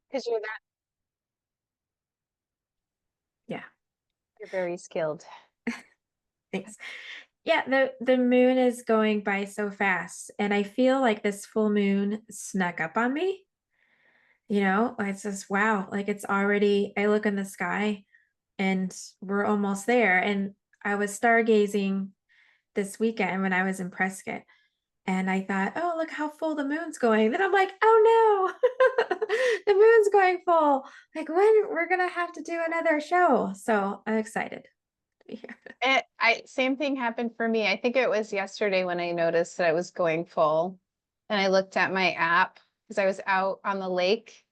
Because you're that, Yeah. you're very skilled. Thanks. Yeah, the moon is going by so fast, and I feel like this full moon snuck up on me. Like it's just wow, like it's already I look in the sky and we're almost there. And I was stargazing this weekend when I was in Prescott, and I thought, oh, look how full the moon's going. Then I'm like, oh no, the moon's going full. Like when we're gonna have to do another show. So I'm excited to be here. Same thing happened for me. I think it was yesterday when I noticed that I was going full, and I looked at my app because I was out on the lake.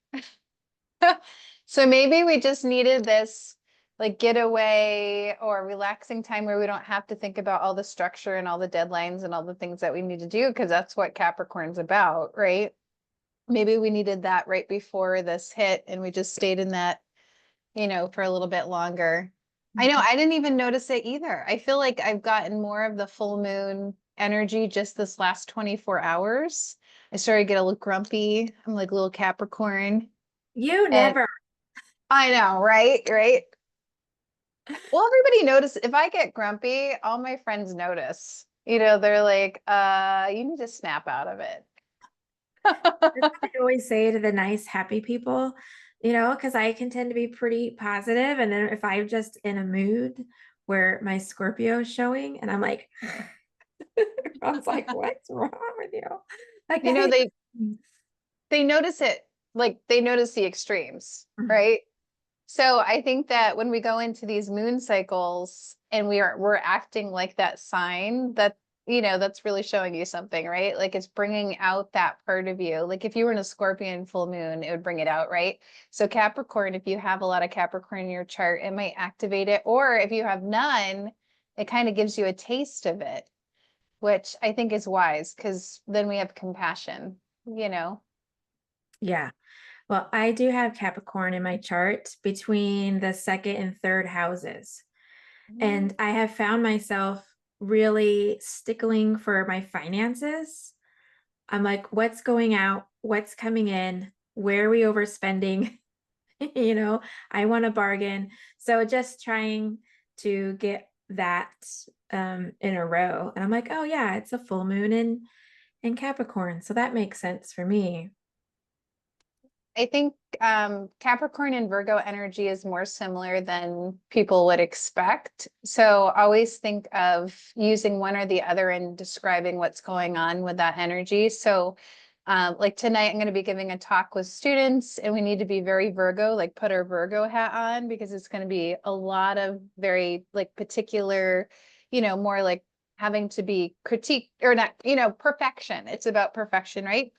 So maybe we just needed this like getaway or relaxing time where we don't have to think about all the structure and all the deadlines and all the things that we need to do, because that's what Capricorn's about, right? Maybe we needed that right before this hit, and we just stayed in that, for a little bit longer. I know I didn't even notice it either. I feel like I've gotten more of the full moon energy just this last 24 hours. I started to get a little grumpy. I'm like a little Capricorn. You And never. I know, right? Right. Well, everybody notice if I get grumpy, all my friends notice. They're like, you need to snap out of it. That's what I always say to the nice, happy people, because I can tend to be pretty positive. And then if I'm just in a mood where my Scorpio is showing and I'm like, I was like, what's wrong with you? Like, You know, hey, they they notice it, like they notice the extremes, right? So I think that when we go into these moon cycles and we're acting like that sign, that's really showing you something, right? Like it's bringing out that part of you. Like if you were in a Scorpion full moon, it would bring it out, right? So Capricorn, if you have a lot of Capricorn in your chart, it might activate it. Or if you have none, it kind of gives you a taste of it, which I think is wise because then we have compassion, you know? yeah. Well, I do have Capricorn in my chart between the second and third houses. And I have found myself really stickling for my finances. I'm like, what's going out? What's coming in? Where are we overspending? I want a bargain. So just trying to get that in a row. And I'm like, oh yeah, it's a full moon in Capricorn. So that makes sense for me. I think Capricorn and Virgo energy is more similar than people would expect. So always think of using one or the other in describing what's going on with that energy. So like tonight, I'm going to be giving a talk with students, and we need to be very Virgo, like put our Virgo hat on, because it's going to be a lot of very like particular, more like having to be critique or not, perfection. It's about perfection, right?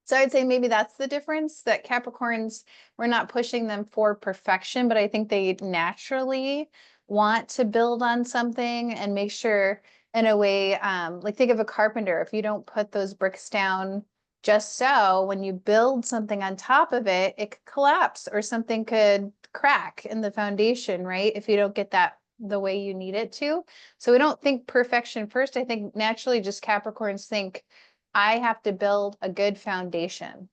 So I'd say maybe that's the difference, that Capricorns, we're not pushing them for perfection, but I think they naturally want to build on something and make sure in a way, like think of a carpenter. If you don't put those bricks down just so, when you build something on top of it, it could collapse or something could crack in the foundation, right? If you don't get that the way you need it to. So we don't think perfection first. I think naturally just Capricorns think, I have to build a good foundation.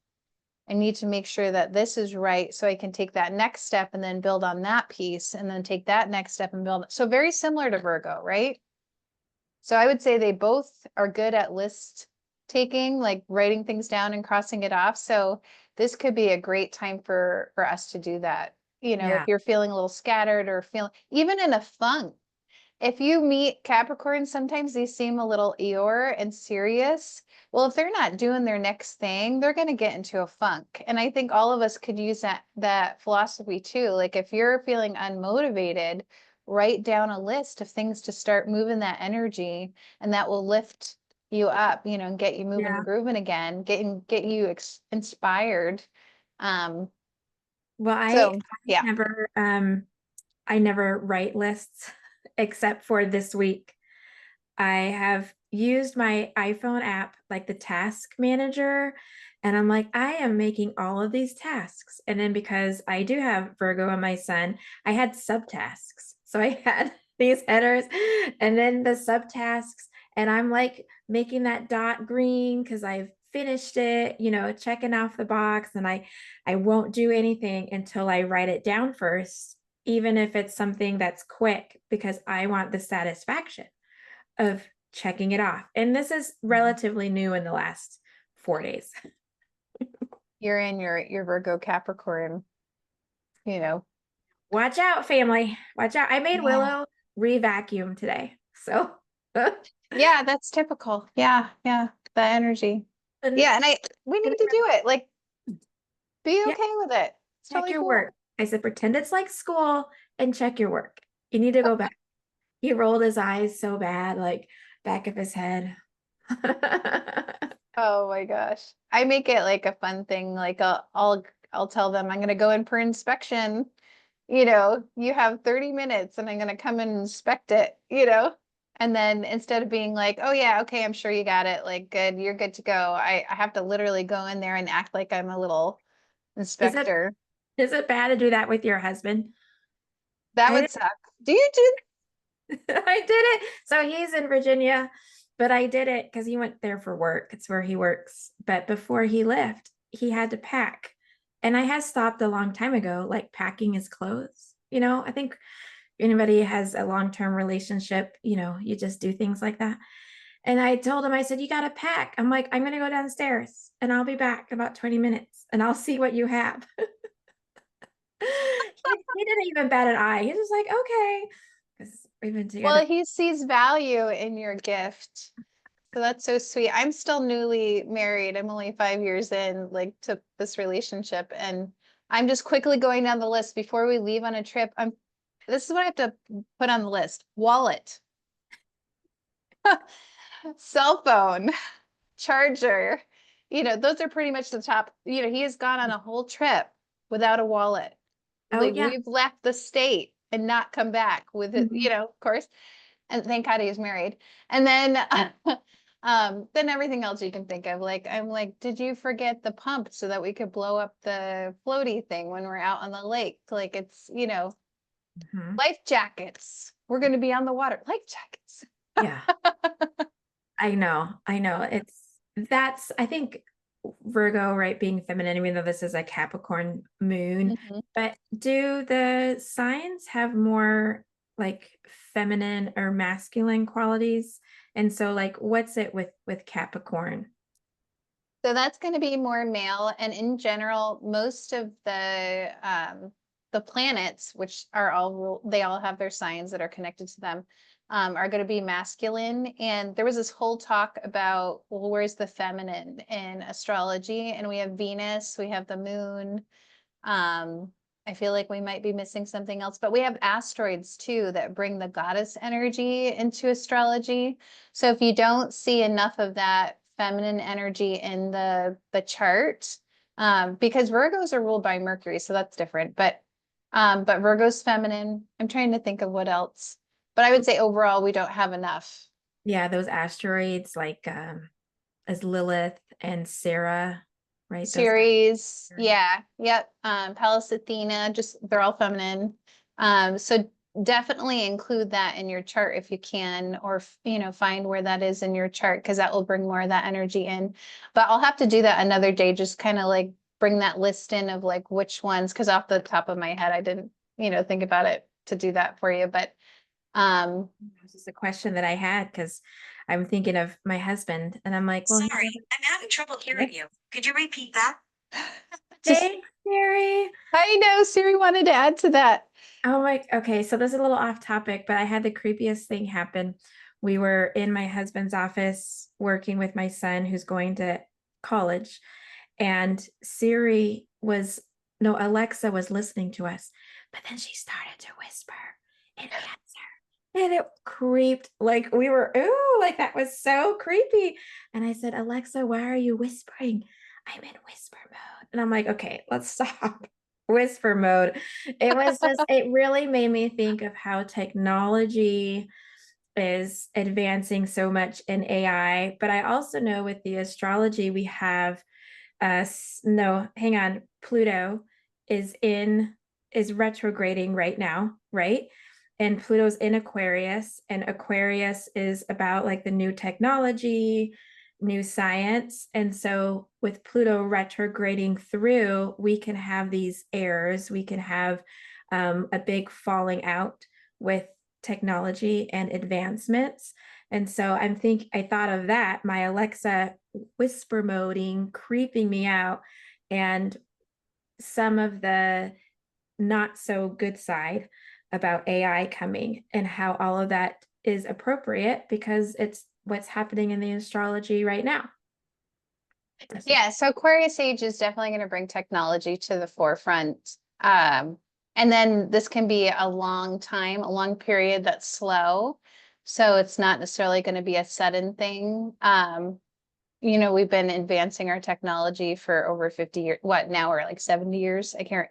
I need to make sure that this is right so I can take that next step and then build on that piece and then take that next step and build. So very similar to Virgo, right? So I would say they both are good at list taking, like writing things down and crossing it off. So this could be a great time for us to do that. If Yeah. you're feeling a little scattered or feeling even in a funk, if you meet Capricorn, sometimes they seem a little Eeyore and serious. Well, if they're not doing their next thing, they're going to get into a funk. And I think all of us could use that philosophy too. Like if you're feeling unmotivated, write down a list of things to start moving that energy, and that will lift you up, and get you moving Yeah. and grooving again, get you inspired. Well, I So I yeah. never write lists except for this week. I have used my iPhone app, like the task manager, and I'm like, I am making all of these tasks. And then because I do have Virgo and my son, I had subtasks. So I had these headers and then the subtasks, and I'm like making that dot green because I've finished it, you know, checking off the box, and I won't do anything until I write it down first, even if it's something that's quick, because I want the satisfaction of checking it off. And this is relatively new in the last 4 days. You're in your Virgo Capricorn, you know. Watch out, family. Watch out. I made Yeah. Willow re-vacuum today. So Yeah, that's typical. Yeah, yeah, that energy. and Yeah, and we need to do it. Like, be yeah, okay with it. It's check totally your cool. work. I said, pretend it's like school and check your work. You need to go back. He rolled his eyes so bad, like back of his head. Oh my gosh. I make it like a fun thing. Like I'll tell them I'm gonna go in for inspection. You know, you have 30 minutes and I'm gonna come and inspect it, you know? And then instead of being like, oh yeah, okay, I'm sure you got it, like good, you're good to go. I have to literally go in there and act like I'm a little Is it inspector. is it bad to do that with your husband? That I would suck. Do you do I did it. So he's in Virginia, but I did it because he went there for work. It's where he works. But before he left, he had to pack. And I had stopped a long time ago, like packing his clothes. You know, I think anybody has a long-term relationship, you know, you just do things like that. And I told him, I said, you got to pack. I'm like, I'm going to go downstairs and I'll be back in about 20 minutes and I'll see what you have. He didn't even bat an eye. He's just like, okay. Because we've been together. well, he sees value in your gift. So that's so sweet. I'm still newly married. I'm only 5 years in, like, to this relationship, and I'm just quickly going down the list before we leave on a trip. This is what I have to put on the list: wallet, cell phone, charger. You know, those are pretty much the top. You know, he has gone on a whole trip without a wallet. Oh, Like yeah. we've left the state and not come back with it, Mhm. you know, of course. And thank God he's married. And then then everything else you can think of. Like I'm like, did you forget the pump so that we could blow up the floaty thing when we're out on the lake? Like it's, you know, Mhm. life jackets. We're gonna be on the water. Life jackets. Yeah, I know. I know. That's, I think Virgo, right, being feminine, even though this is a Capricorn moon, Mhm. but do the signs have more like feminine or masculine qualities? And so like what's it with Capricorn? So that's going to be more male, and in general, most of the planets, which are they all have their signs that are connected to them, are going to be masculine. And there was this whole talk about, well, where's the feminine in astrology? And we have Venus, we have the moon. Um, I feel like we might be missing something else, but we have asteroids too that bring the goddess energy into astrology. So if you don't see enough of that feminine energy in the chart, because Virgos are ruled by Mercury, so that's different. But Virgo's feminine. I'm trying to think of what else. But I would say overall we don't have enough. Yeah, those asteroids like as Lilith and Sarah, right? Those Series, asteroids. yeah, yep. Pallas Athena, just they're all feminine. So definitely include that in your chart if you can, or you know, find where that is in your chart because that will bring more of that energy in. But I'll have to do that another day, just kind of like bring that list in of like which ones, because off the top of my head, I didn't, you know, think about it to do that for you. But um, This is a question that I had because I'm thinking of my husband and I'm like, well, Sorry, I'm having trouble hearing you. Could you repeat that? just thanks, Mary. I know Siri wanted to add to that. Oh my, okay. So this is a little off topic, but I had the creepiest thing happen. We were in my husband's office working with my son who's going to college, and Siri was, no, Alexa was listening to us, but then she started to whisper and answer. And it creeped, like we were, ooh, like that was so creepy. And I said, Alexa, why are you whispering? I'm in whisper mode. And I'm like, okay, let's stop. Whisper mode. It was just, it really made me think of how technology is advancing so much in AI. But I also know with the astrology, we have no, hang on, Pluto is in is retrograding right now, right? And Pluto's in Aquarius, and Aquarius is about like the new technology, new science. And so with Pluto retrograding through, we can have these errors, we can have a big falling out with technology and advancements. And so I thought of that, my Alexa whisper moding, creeping me out, and some of the not so good side about AI coming and how all of that is appropriate because it's what's happening in the astrology right now. Yeah, so Aquarius age is definitely going to bring technology to the forefront. And then this can be a long time, a long period that's slow. So it's not necessarily going to be a sudden thing. We've been advancing our technology for over 50 years. What now we're like 70 years? I can't,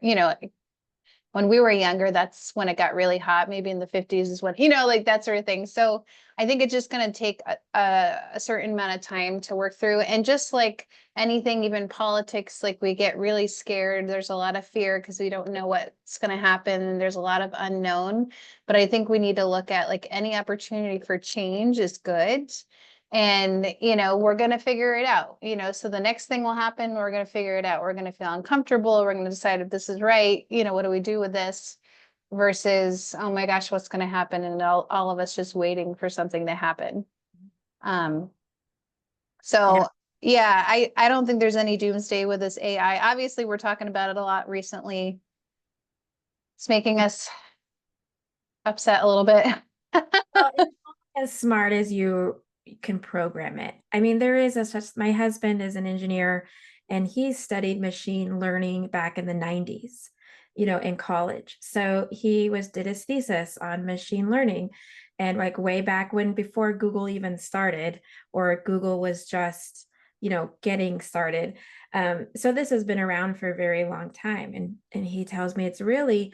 when we were younger, that's when it got really hot. Maybe in the 50s is when, like that sort of thing. So I think it's just going to take a certain amount of time to work through. And just like anything, even politics, like we get really scared. There's a lot of fear because we don't know what's going to happen. There's a lot of unknown. But I think we need to look at like any opportunity for change is good. And, we're going to figure it out, so the next thing will happen. We're going to figure it out. We're going to feel uncomfortable. We're going to decide if this is right. What do we do with this versus, oh my gosh, what's going to happen? And all of us just waiting for something to happen. So yeah, I don't think there's any doomsday with this AI. Obviously, we're talking about it a lot recently. It's making us upset a little bit. Well, it's not as smart as you can program it. I mean, there is my husband is an engineer and he studied machine learning back in the 90s, in college. So he did his thesis on machine learning, and like way back when, before Google even started, or Google was just, getting started. So this has been around for a very long time. And he tells me it's really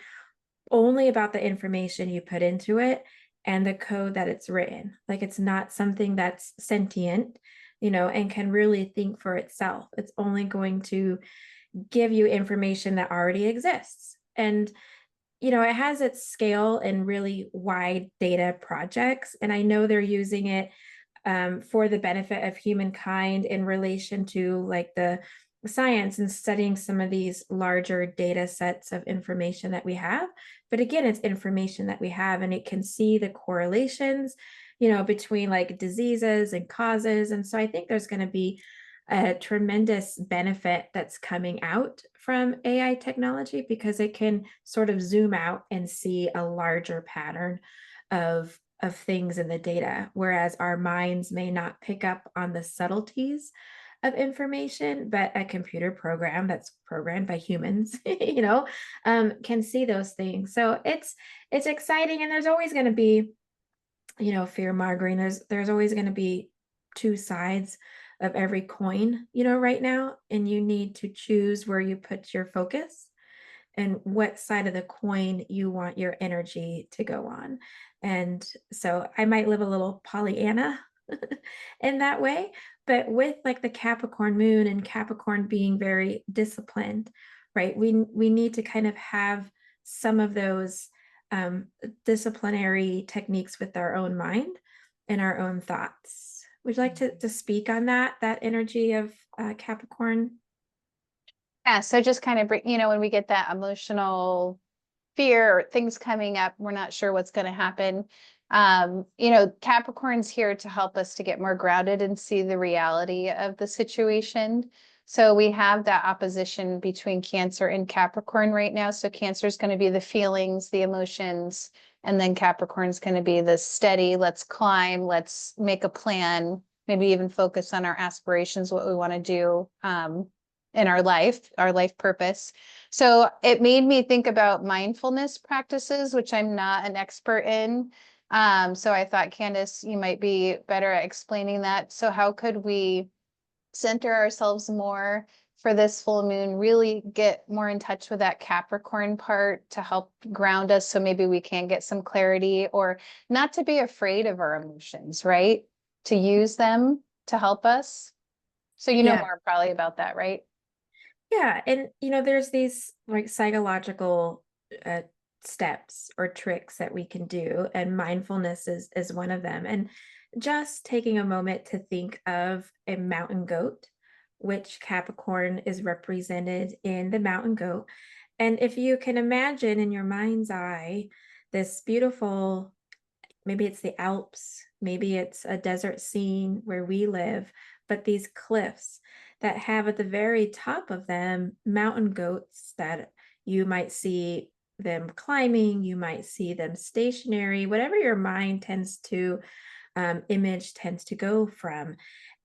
only about the information you put into it and the code that it's written. Like it's not something that's sentient, and can really think for itself. It's only going to give you information that already exists. And, it has its scale in really wide data projects. And I know they're using it for the benefit of humankind in relation to like the science and studying some of these larger data sets of information that we have. But again, it's information that we have, and it can see the correlations, between like diseases and causes. And so I think there's going to be a tremendous benefit that's coming out from AI technology because it can sort of zoom out and see a larger pattern of things in the data, whereas our minds may not pick up on the subtleties of information, but a computer program that's programmed by humans, can see those things. So it's exciting, and there's always going to be, fear mongering. There's always going to be two sides of every coin, right now, and you need to choose where you put your focus and what side of the coin you want your energy to go on. And so I might live a little Pollyanna in that way, but with like the Capricorn moon and Capricorn being very disciplined, right? We need to kind of have some of those disciplinary techniques with our own mind and our own thoughts. Would you like to speak on that energy of Capricorn? Yeah, so just kind of when we get that emotional fear or things coming up, we're not sure what's going to happen. Capricorn's here to help us to get more grounded and see the reality of the situation. So we have that opposition between Cancer and Capricorn right now. So Cancer is going to be the feelings, the emotions, and then Capricorn's going to be the steady, let's climb, let's make a plan, maybe even focus on our aspirations, what we want to do in our life purpose. So it made me think about mindfulness practices, which I'm not an expert in. So I thought, Candice, you might be better at explaining that. So how could we center ourselves more for this full moon, really get more in touch with that Capricorn part to help ground us so maybe we can get some clarity, or not to be afraid of our emotions, right? To use them to help us. So you know Yeah. more probably about that, right? Yeah, and there's these like psychological steps or tricks that we can do, and mindfulness is one of them. And just taking a moment to think of a mountain goat, which Capricorn is represented in the mountain goat. And if you can imagine in your mind's eye, this beautiful, maybe it's the Alps, maybe it's a desert scene where we live, but these cliffs that have at the very top of them mountain goats that you might see them climbing, you might see them stationary, whatever your mind tends to image tends to go from.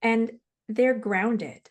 And they're grounded.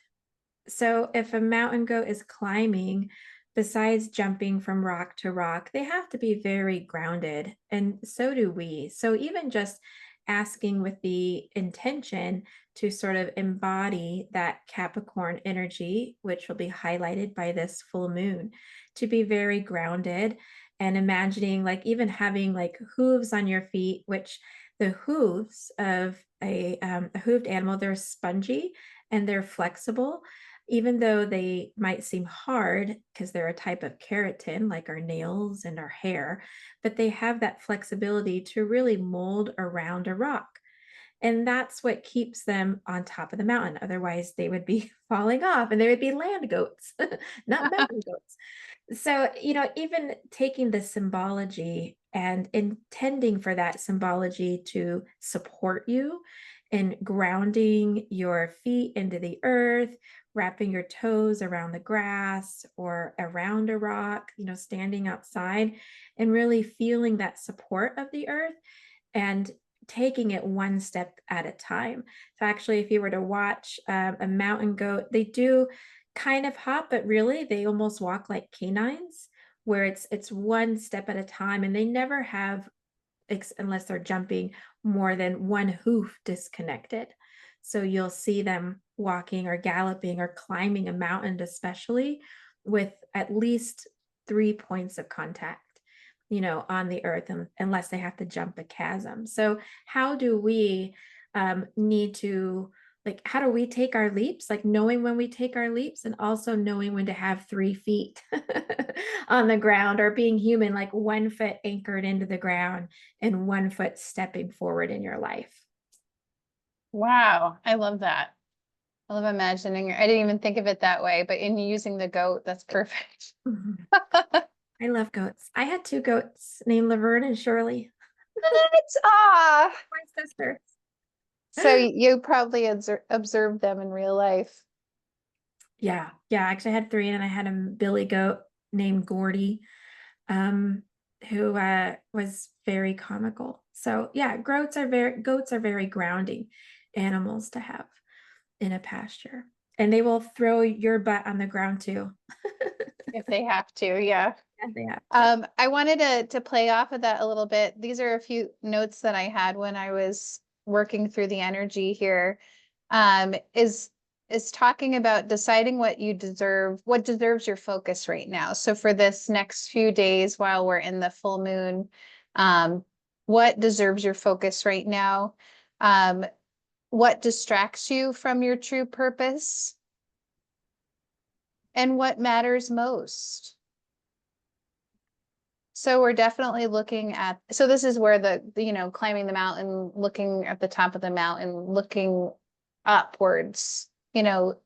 So if a mountain goat is climbing, besides jumping from rock to rock, they have to be very grounded. And so do we. So even just asking with the intention to sort of embody that Capricorn energy, which will be highlighted by this full moon, to be very grounded and imagining like even having like hooves on your feet, which the hooves of a hooved animal, they're spongy and they're flexible, even though they might seem hard because they're a type of keratin, like our nails and our hair, but they have that flexibility to really mold around a rock. And that's what keeps them on top of the mountain. Otherwise, they would be falling off and they would be land goats, not mountain goats. So, even taking the symbology and intending for that symbology to support you and grounding your feet into the earth, wrapping your toes around the grass or around a rock, standing outside and really feeling that support of the earth and taking it one step at a time. So actually, if you were to watch a mountain goat, they do kind of hop, but really they almost walk like canines, where it's one step at a time, and they never have, unless they're jumping, more than one hoof disconnected. So you'll see them walking or galloping or climbing a mountain, especially with at least 3 points of contact, on the earth, unless they have to jump a chasm. So how do we need to, like, how do we take our leaps? Like knowing when we take our leaps and also knowing when to have 3 feet on the ground, or being human, like 1 foot anchored into the ground and 1 foot stepping forward in your life. Wow, I love that. I love imagining. I didn't even think of it that way, but in using the goat, that's perfect. Mhm. I love goats. I had 2 goats named Laverne and Shirley. What? Ah. My sisters. So you probably observed them in real life. Yeah. Actually, I had 3, and I had a billy goat named Gordy, who was very comical. So yeah, goats are very grounding animals to have in a pasture, and they will throw your butt on the ground too. If they have to, yeah. Yeah, they have to. I wanted to play off of that a little bit. These are a few notes that I had when I was working through the energy here. Is talking about deciding what you deserve, what deserves your focus right now. So for this next few days while we're in the full moon, what deserves your focus right now? What distracts you from your true purpose? And what matters most? So we're definitely looking at, so this is where the climbing the mountain, looking at the top of the mountain, looking upwards,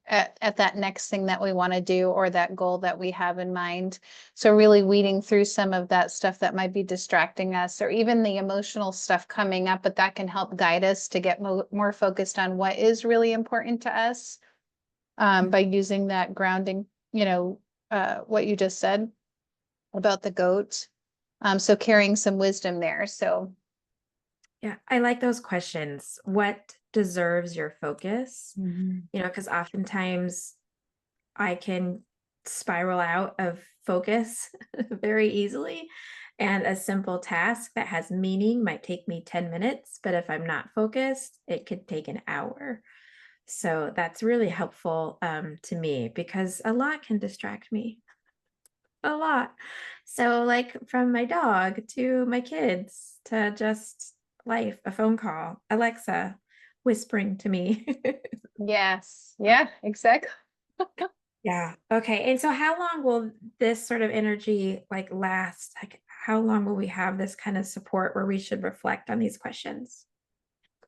at that next thing that we want to do or that goal that we have in mind. So really weeding through some of that stuff that might be distracting us, or even the emotional stuff coming up, but that can help guide us to get more focused on what is really important to us, by using that grounding, what you just said about the goat. So carrying some wisdom there. So Yeah, I like those questions. What deserves your focus? Because oftentimes I can spiral out of focus very easily. And a simple task that has meaning might take me 10 minutes, but if I'm not focused, it could take an hour. So that's really helpful to me, because a lot can distract me. A lot. So, like, from my dog to my kids to just life, a phone call, Alexa whispering to me. yes, yeah, exactly. Yeah. Okay. And so how long will this sort of energy like last? Like how long will we have this kind of support where we should reflect on these questions?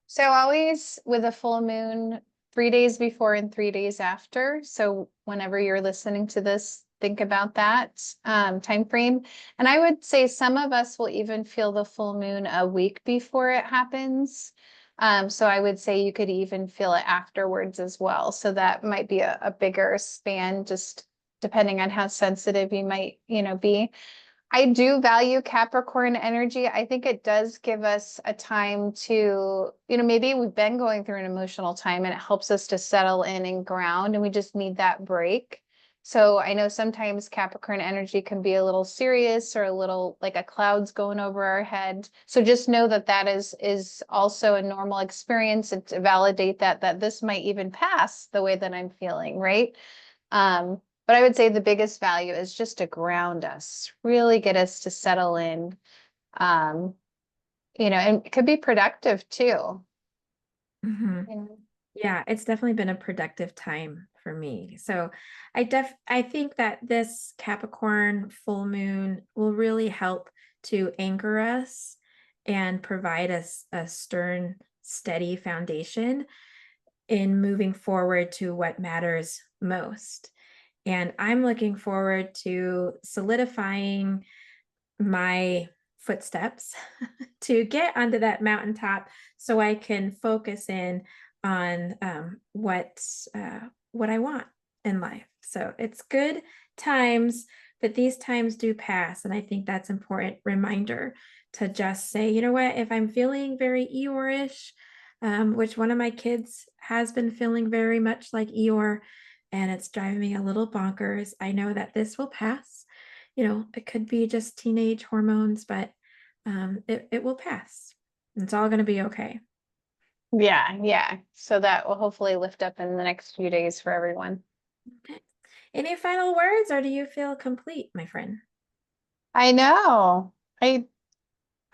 So always with a full moon, 3 days before and 3 days after. So whenever you're listening to this, think about that time frame. And I would say some of us will even feel the full moon a week before it happens. So I would say you could even feel it afterwards as well. So that might be a bigger span, just depending on how sensitive you might, be. I do value Capricorn energy. I think it does give us a time to, maybe we've been going through an emotional time and it helps us to settle in and ground, and we just need that break. So I know sometimes Capricorn energy can be a little serious or a little like a cloud's going over our head. So just know that that is also a normal experience, and to validate that this might even pass the way that I'm feeling, right? But I would say the biggest value is just to ground us, really get us to settle in. Um, and it could be productive too. Mhm. you know. Yeah, it's definitely been a productive time for me. So I think that this Capricorn full moon will really help to anchor us and provide us a stern, steady foundation in moving forward to what matters most. And I'm looking forward to solidifying my footsteps to get onto that mountaintop so I can focus in on what I want in life. So it's good times, but these times do pass. And I think that's important reminder to just say, you know what, if I'm feeling very Eeyore-ish, which one of my kids has been feeling very much like Eeyore, and it's driving me a little bonkers, I know that this will pass. It could be just teenage hormones, but it will pass. It's all going to be okay. Yeah, yeah. So that will hopefully lift up in the next few days for everyone. Okay. Any final words, or do you feel complete, my friend? I know. I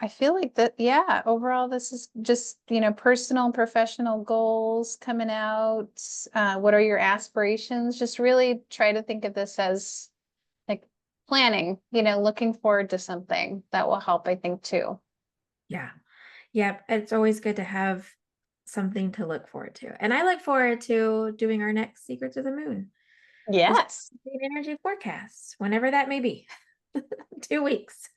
feel like that, yeah, overall, this is just, personal and professional goals coming out. What are your aspirations? Just really try to think of this as like planning, looking forward to something that will help, I think, too. Yeah. Yep. It's always good to have something to look forward to. And I look forward to doing our next Secrets of the Moon. This Yes. energy forecast, whenever that may be. 2 weeks.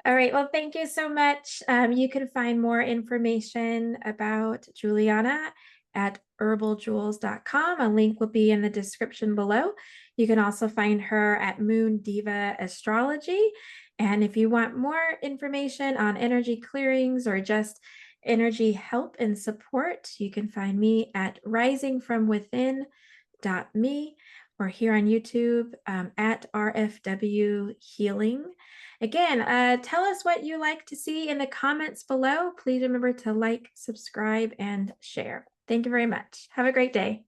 All right. Well, thank you so much. You can find more information about Juliana at herbaljewels.com. A link will be in the description below. You can also find her at Moon Diva Astrology. And if you want more information on energy clearings or just energy help and support, you can find me at risingfromwithin.me or here on YouTube at RFW Healing. Again, tell us what you like to see in the comments below. Please remember to like, subscribe, and share. Thank you very much. Have a great day.